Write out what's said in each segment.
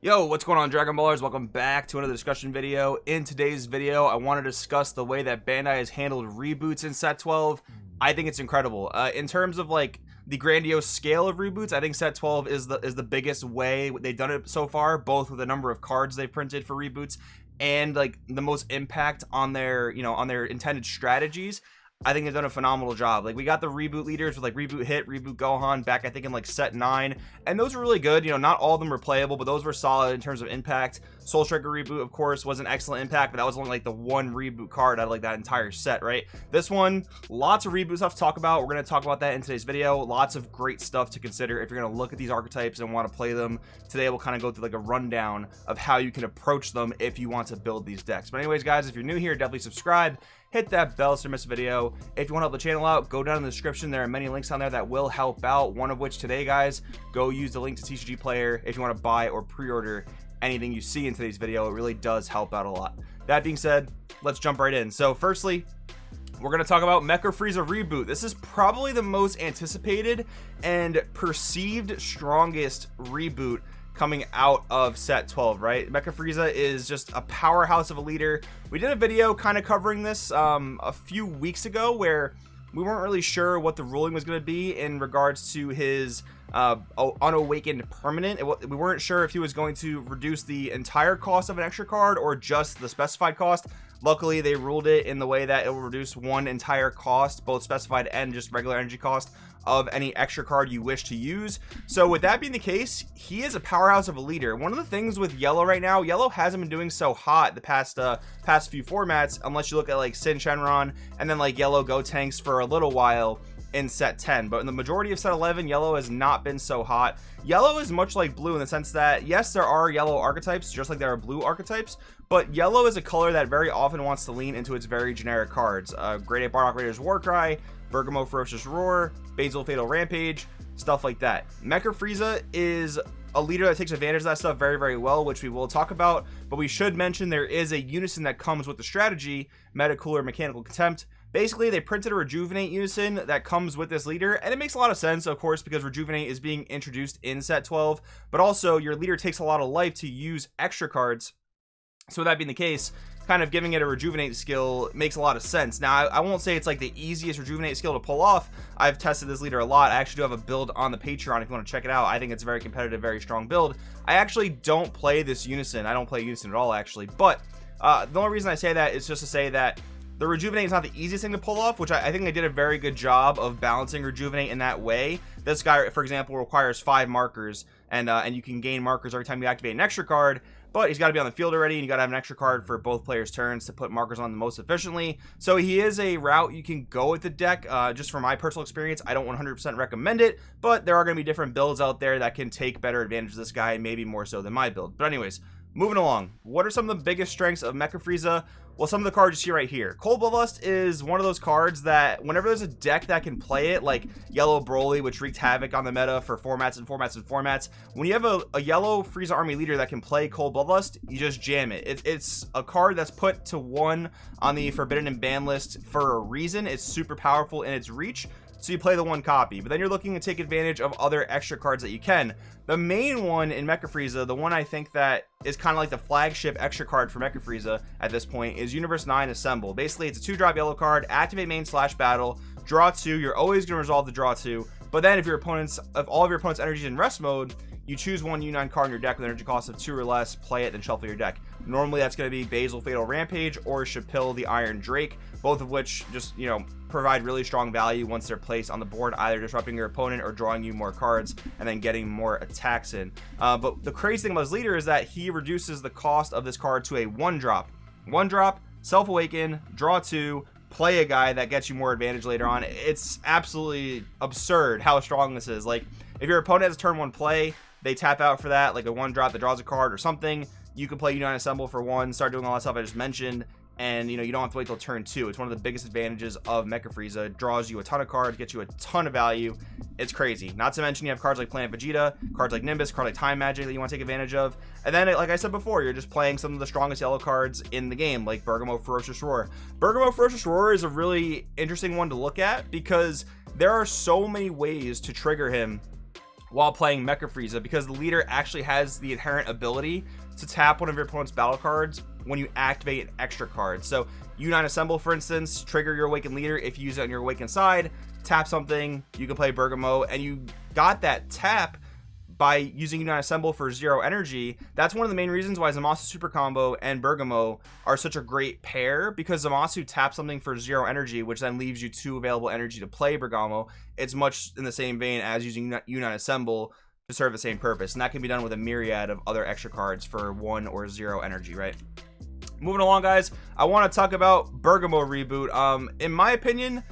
Yo, what's going on, Dragon Ballers? Welcome back to another discussion video. In today's video, I want to discuss the way that Bandai has handled reboots in Set 12. I think it's incredible. In terms of like the grandiose scale of reboots, I think Set 12 is the biggest way they've done it so far, both with the number of cards they've printed for reboots and like the most impact on their, on their intended strategies. I think they've done a phenomenal job. Like, we got the reboot leaders with like Reboot Hit, Reboot Gohan back, I think, in like Set 9, and those were really good. Not all of them were playable, but those were solid in terms of impact. Soul Striker Reboot, of course, was an excellent impact, but that was only like the one reboot card out of like that entire set, right? This one, lots of reboot stuff to talk about. We're going to talk about that in today's video. Lots of great stuff to consider if you're going to look at these archetypes and want to play them. Today we'll kind of go through like a rundown of how you can approach them if you want to build these decks. But anyways, guys, if you're new here, definitely subscribe. Hit that bell so you don't miss a video. If you want to help the channel out, go down in the description. There are many links on there that will help out. One of which today, guys, go use the link to TCG Player if you want to buy or pre-order anything you see in today's video. It really does help out a lot. That being said, let's jump right in. So firstly, we're going to talk about Mecha Frieza Reboot. This is probably the most anticipated and perceived strongest reboot coming out of Set 12, right? Mecha Frieza is just a powerhouse of a leader. We did a video kind of covering this a few weeks ago where we weren't really sure what the ruling was going to be in regards to his unawakened permanent. We weren't sure if he was going to reduce the entire cost of an extra card or just the specified cost. Luckily, they ruled it in the way that it will reduce one entire cost, both specified and just regular energy cost, of any extra card you wish to use. So with that being the case, he is a powerhouse of a leader. One of the things with yellow right now, yellow hasn't been doing so hot the past few formats, unless you look at like Sin Shenron and then like yellow Gotenks for a little while in Set 10. But in the majority of Set 11, yellow has not been so hot. Yellow is much like blue in the sense that, yes, there are yellow archetypes just like there are blue archetypes, but yellow is a color that very often wants to lean into its very generic cards. Grade 8 Bardock Raider's Warcry, Bergamo Ferocious Roar, Basil Fatal Rampage, stuff like that. Mecha Frieza is a leader that takes advantage of that stuff very, very well, which we will talk about, but we should mention there is a unison that comes with the strategy, Meta Cooler Mechanical Contempt. Basically, they printed a Rejuvenate unison that comes with this leader, and it makes a lot of sense, of course, because Rejuvenate is being introduced in Set 12, but also your leader takes a lot of life to use extra cards. So with that being the case, kind of giving it a Rejuvenate skill makes a lot of sense. Now, I won't say it's like the easiest Rejuvenate skill to pull off. I've tested this leader a lot. I actually do have a build on the Patreon if you want to check it out. I think it's a very competitive, very strong build. I actually don't play this unison. I don't play unison at all, actually. But the only reason I say that is just to say that the Rejuvenate is not the easiest thing to pull off, which I think they did a very good job of balancing Rejuvenate in that way. This guy, for example, requires 5 markers, and you can gain markers every time you activate an extra card, but he's got to be on the field already, and you got to have an extra card for both players' turns to put markers on the most efficiently. So he is a route you can go with the deck. Just from my personal experience, I don't 100% recommend it, but there are going to be different builds out there that can take better advantage of this guy, maybe more so than my build. But anyways, moving along, what are some of the biggest strengths of Mecha Frieza? Well, some of the cards you see right here. Cold Bloodlust is one of those cards that whenever there's a deck that can play it, like Yellow Broly, which wreaked havoc on the meta for formats and formats and formats, when you have a yellow Frieza army leader that can play Cold Bloodlust, you just jam it. It's a card that's put to 1 on the Forbidden and Ban list for a reason. It's super powerful in its reach. So you play the 1 copy, but then you're looking to take advantage of other extra cards that you can. The main one in Mecha Frieza, the one I think that is kind of like the flagship extra card for Mecha Frieza at this point, is Universe 9 Assemble. Basically, it's a 2-drop yellow card, activate main / battle, draw 2. You're always going to resolve the draw 2, but then if all of your opponent's energies in rest mode, you choose 1 U9 card in your deck with an energy cost of 2 or less, play it, then shuffle your deck. Normally that's going to be Basil Fatal Rampage or Chapil the Iron Drake, both of which just, provide really strong value once they're placed on the board, either disrupting your opponent or drawing you more cards and then getting more attacks in. But the crazy thing about his leader is that he reduces the cost of this card to a 1-drop. 1-drop, Self-Awaken, draw 2, play a guy that gets you more advantage later on. It's absolutely absurd how strong this is. Like, if your opponent has a turn 1 play, they tap out for that, like a 1-drop that draws a card or something, you can play Unite Assemble for 1, start doing all that stuff I just mentioned, and you don't have to wait till turn 2. It's one of the biggest advantages of Mecha Frieza. It draws you a ton of cards, gets you a ton of value. It's crazy. Not to mention you have cards like Planet Vegeta, cards like Nimbus, cards like Time Magic that you want to take advantage of. And then, like I said before, you're just playing some of the strongest yellow cards in the game, like Bergamo Ferocious Roar. Bergamo Ferocious Roar is a really interesting one to look at because there are so many ways to trigger him while playing Mecha Frieza, because the leader actually has the inherent ability to tap one of your opponent's battle cards when you activate an extra card. So U9 Assemble, for instance, trigger your Awakened leader. If you use it on your Awakened side, tap something, you can play Bergamo, and you got that tap by using U9 Assemble for 0 energy. That's one of the main reasons why Zamasu Super Combo and Bergamo are such a great pair, because Zamasu taps something for 0 energy, which then leaves you 2 available energy to play Bergamo. It's much in the same vein as using U9 Assemble to serve the same purpose, and that can be done with a myriad of other extra cards for 1 or 0 energy, right? Moving along, guys, I want to talk about Bergamo Reboot. In my opinion,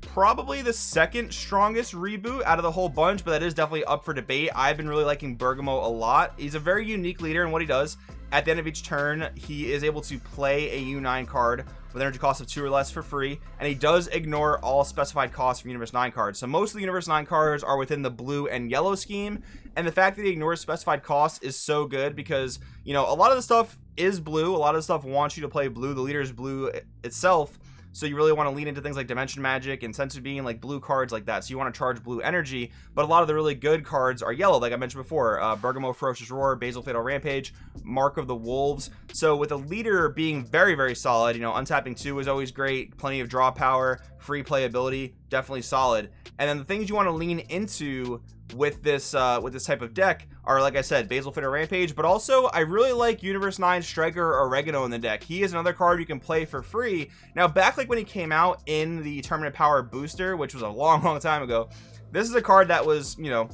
probably the second strongest reboot out of the whole bunch, but that is definitely up for debate. I've been really liking Bergamo a lot. He's a very unique leader in what he does. At the end of each turn, he is able to play a U9 card with energy cost of 2 or less for free, and he does ignore all specified costs from Universe 9 cards. So most of the Universe 9 cards are within the blue and yellow scheme, and the fact that he ignores specified costs is so good because, you know, a lot of the stuff is blue. A lot of the stuff wants you to play blue. The leader is blue itself. So you really want to lean into things like Dimension Magic and Sense of Being, like blue cards like that. So you want to charge blue energy, but a lot of the really good cards are yellow, like I mentioned before. Bergamo Ferocious Roar, Basil Fatal Rampage, Mark of the Wolves. So with a leader being very, very solid, you know, untapping 2 is always great. Plenty of draw power, free playability, definitely solid. And then the things you want to lean into with this type of deck are, like I said, Basil Fatal Rampage, but also I really like Universe 9 Striker Oregano in the deck. He is another card you can play for free. Now, back like when he came out in the Tournament Power Booster, which was a long, long time ago, this is a card that was, you know,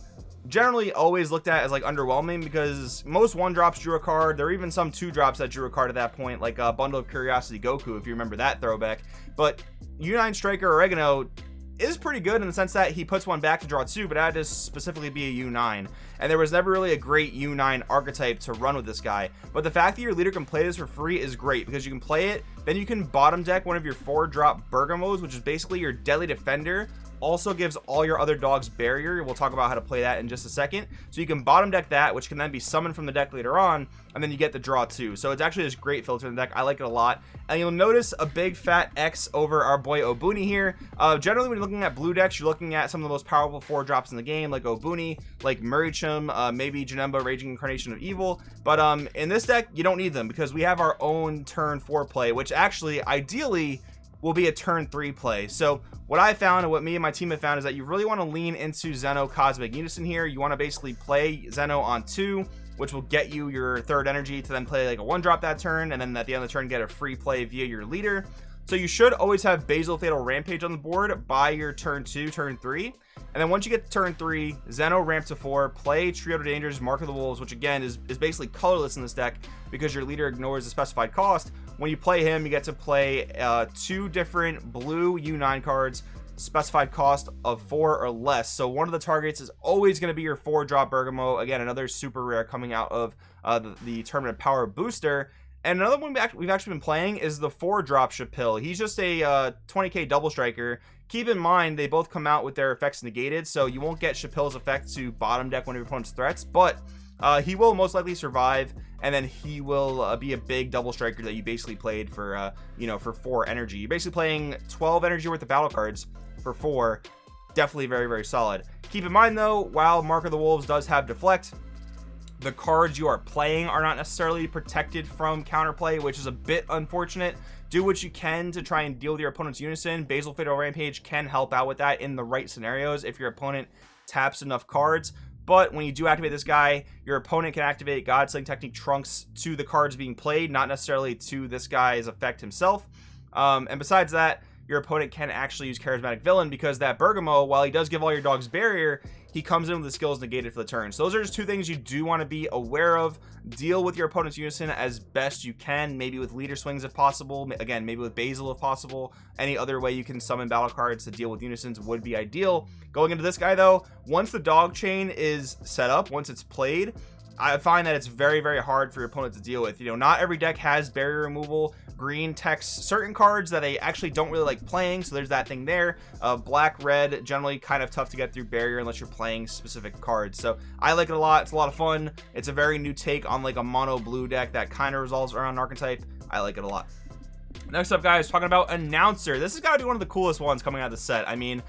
generally always looked at as like underwhelming because most 1-drops drew a card. There were even some 2-drops that drew a card at that point, like Bundle of Curiosity Goku, if you remember that throwback. But U9 Striker Oregano is pretty good in the sense that he puts one back to draw 2, but it had to specifically be a U9, and there was never really a great U9 archetype to run with this guy. But the fact that your leader can play this for free is great because you can play it, then you can bottom deck one of your 4-drop Bergamos, which is basically your Deadly Defender. Also gives all your other dogs barrier. We'll talk about how to play that in just a second. So you can bottom deck that, which can then be summoned from the deck later on, and then you get the draw 2. So it's actually this great filter in the deck. I like it a lot. And you'll notice a big fat X over our boy Obuni here. Generally, when you're looking at blue decks, you're looking at some of the most powerful 4-drops in the game, like Obuni, like Murichum, maybe Janemba, Raging Incarnation of Evil. But in this deck, you don't need them because we have our own turn 4 play, which actually, ideally, will be a turn 3 play. So what I found and what me and my team have found is that you really want to lean into Zeno Cosmic Unison here. You want to basically play Zeno on 2, which will get you your 3rd energy to then play like a 1-drop that turn, and then at the end of the turn get a free play via your leader. So you should always have Basil Fatal Rampage on the board by your turn 2, turn 3. And then once you get to turn 3, Zeno ramp to 4, play Trio of Dangers, Mark of the Wolves, which again is basically colorless in this deck because your leader ignores the specified cost. When you play him, you get to play 2 different blue U9 cards, specified cost of 4 or less. So one of the targets is always going to be your 4-drop Bergamo. Again, another super rare coming out of the Tournament Power Booster. And another one we've actually been playing is the 4-drop Chapil. He's just a 20k double striker. Keep in mind, they both come out with their effects negated, so you won't get Chapil's effect to bottom deck one of your opponent's threats, but he will most likely survive, and then he will be a big double striker that you basically played for, for 4 energy. You're basically playing 12 energy worth of battle cards for 4. Definitely very, very solid. Keep in mind, though, while Mark of the Wolves does have Deflect, the cards you are playing are not necessarily protected from counterplay, which is a bit unfortunate. Do what you can to try and deal with your opponent's Unison. Basil Fatal Rampage can help out with that in the right scenarios if your opponent taps enough cards. But when you do activate this guy, your opponent can activate God Sling Technique Trunks to the cards being played, not necessarily to this guy's effect himself. And besides that, your opponent can actually use Charismatic Villain because that Bergamo, while he does give all your dogs barrier, he comes in with the skills negated for the turn. So those are just 2 things you do want to be aware of. Deal with your opponent's Unison as best you can, maybe with leader swings if possible. Again, maybe with Basil if possible. Any other way you can summon battle cards to deal with Unisons would be ideal. Going into this guy though, once the dog chain is set up, once it's played, I find that it's very, very hard for your opponent to deal with. Not every deck has barrier removal. Green text certain cards that they actually don't really like playing, so there's that thing there. Black, red, generally kind of tough to get through barrier unless you're playing specific cards. So I like it a lot. It's a lot of fun. It's a very new take on like a mono blue deck that kind of resolves around an archetype. I like it a lot. Next up, guys, talking about Announcer. This has got to be one of the coolest ones coming out of the set. I mean,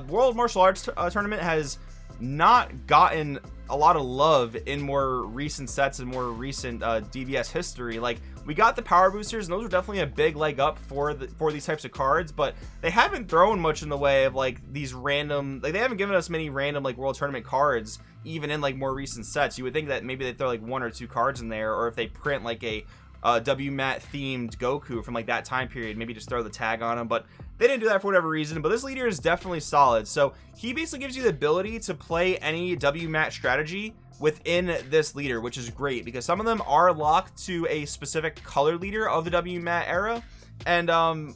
World Martial Arts Tournament has not gotten a lot of love in more recent sets and more recent DBS history. Like, we got the power boosters, and those are definitely a big leg up for these types of cards, but they haven't thrown much in the way of like these random, like they haven't given us many random like World Tournament cards even in like more recent sets. You would think that maybe they throw like 1 or 2 cards in there, or if they print like a WMAT themed Goku from like that time period, maybe just throw the tag on him, but they didn't do that for whatever reason. But this leader is definitely solid. So he basically gives you the ability to play any WMAT strategy within this leader, which is great because some of them are locked to a specific color leader of the WMAT era, and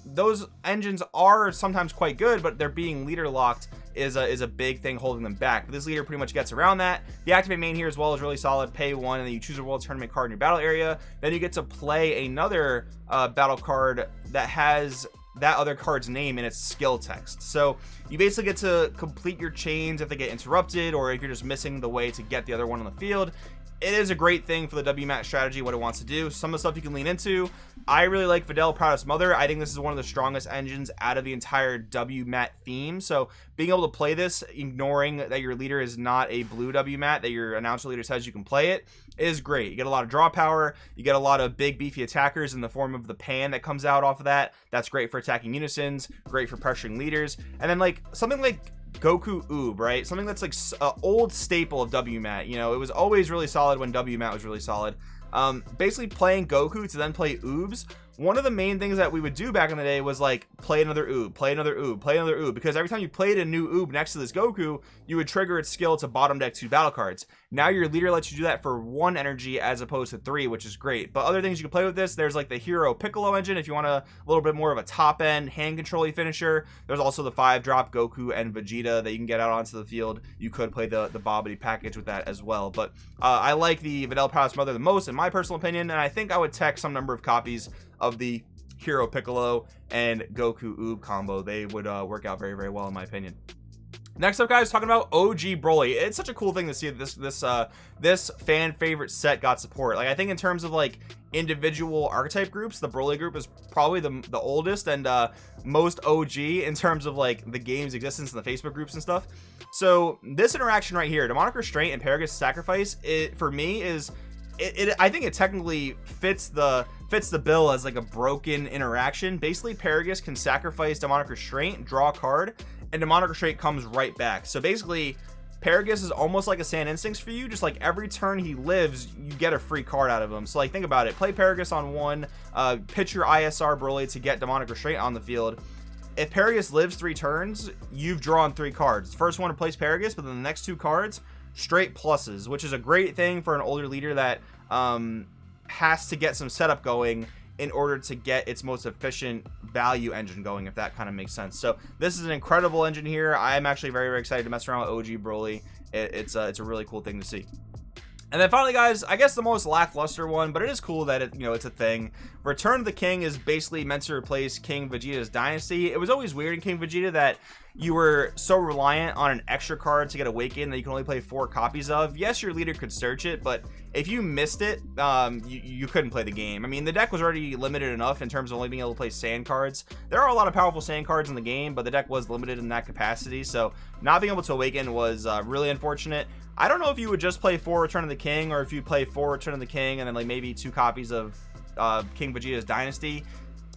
those engines are sometimes quite good, but they're being leader locked is a big thing holding them back. But this leader pretty much gets around that. The activate main here as well is really solid. Pay 1 and then you choose a World Tournament card in your battle area, then you get to play another battle card that has that other card's name in its skill text. So you basically get to complete your chains if they get interrupted, or if you're just missing the way to get the other one on the field. It is a great thing for the WMAT strategy, what it wants to do. Some of the stuff you can lean into. I really like Vodel, Proudest Mother. I think this is one of the strongest engines out of the entire WMAT theme. So being able to play this, ignoring that your leader is not a blue WMAT, that your announcer leader says you can play it, is great. You get a lot of draw power. You get a lot of big beefy attackers in the form of the pan that comes out off of that. That's great for attacking unisons, great for pressuring leaders. And then like something like Goku Oob, right? Something that's like an old staple of WMAT. You know, it was always really solid when WMAT was really solid. Basically playing Goku to then play Oobs. One of the main things that we would do back in the day was like play another Oob, play another Oob, play another Oob, because every time you played a new Oob next to this Goku, you would trigger its skill to bottom deck 2 battle cards. Now your leader lets you do that for 1 energy as opposed to 3, which is great. But other things you can play with this, there's like the Hero Piccolo engine if you want a little bit more of a top end hand control-y finisher. There's also the 5-drop Goku and Vegeta that you can get out onto the field. You could play the Bobbity package with that as well. But I like the Vodel Proudest Mother the most in my personal opinion, and I think I would tech some number of copies of the Hero Piccolo and Goku Oob combo. They would work out very, very well in my opinion. Next up, guys, talking about OG Broly. It's such a cool thing to see that this fan favorite set got support. Like, I think in terms of like individual archetype groups, the Broly group is probably the oldest and most OG in terms of like the game's existence in the Facebook groups and stuff. So this interaction right here, Demonic Restraint and Paragus Sacrifice, it for me is I think it technically fits the bill as like a broken interaction. Basically, Paragus can sacrifice Demonic Restraint, draw a card, and Demonic Restraint comes right back. So basically, Paragus is almost like a Sand Instincts for you. Just like every turn he lives, you get a free card out of him. So like think about it. Play Paragus on 1, pitch your ISR Broly to get Demonic Restraint on the field. If Paragus lives 3 turns, you've drawn 3 cards. The first one to place Paragus, but then the next 2 cards, straight pluses, which is a great thing for an older leader that has to get some setup going in order to get its most efficient value engine going, if that kind of makes sense. So this is an incredible engine here. I am actually very, very excited to mess around with OG Broly. It's a really cool thing to see. And then finally, guys, I guess the most lackluster one, but it is cool that it's a thing. Return of the King is basically meant to replace King Vegeta's Dynasty. It was always weird in King Vegeta that you were so reliant on an extra card to get Awaken that you can only play 4 copies of. Yes, your leader could search it, but if you missed it, you couldn't play the game. I mean, the deck was already limited enough in terms of only being able to play sand cards. There are a lot of powerful sand cards in the game, but the deck was limited in that capacity, so not being able to Awaken was really unfortunate. I don't know if you would just play 4 Return of the King, or if you play 4 Return of the King and then like maybe 2 copies of King Vegeta's Dynasty.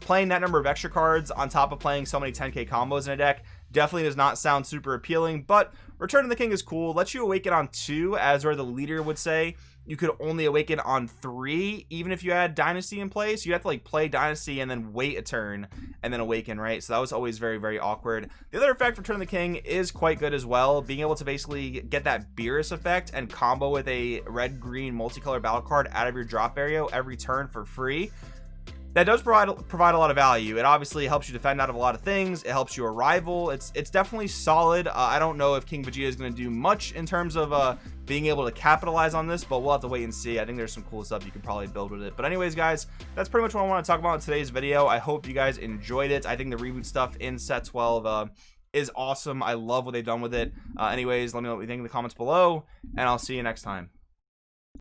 Playing that number of extra cards on top of playing so many 10k combos in a deck definitely does not sound super appealing, but Return of the King is cool. Lets you Awaken on 2, as where the leader would say you could only Awaken on 3, even if you had Dynasty in place. You have to like play Dynasty and then wait a turn and then Awaken, right? So that was always very, very awkward. The other effect for Return of the King is quite good as well. Being able to basically get that Beerus effect and combo with a red-green multicolor battle card out of your drop area every turn for free. That does provide a lot of value. It obviously helps you defend out of a lot of things. It helps you arrival. It's definitely solid. I don't know if King Vegeta is going to do much in terms of being able to capitalize on this, but we'll have to wait and see. I think there's some cool stuff you can probably build with it. But anyways, guys, that's pretty much what I want to talk about in today's video. I hope you guys enjoyed it. I think the reboot stuff in set 12 is awesome. I love what they've done with it. Anyways, let me know what you think in the comments below, and I'll see you next time.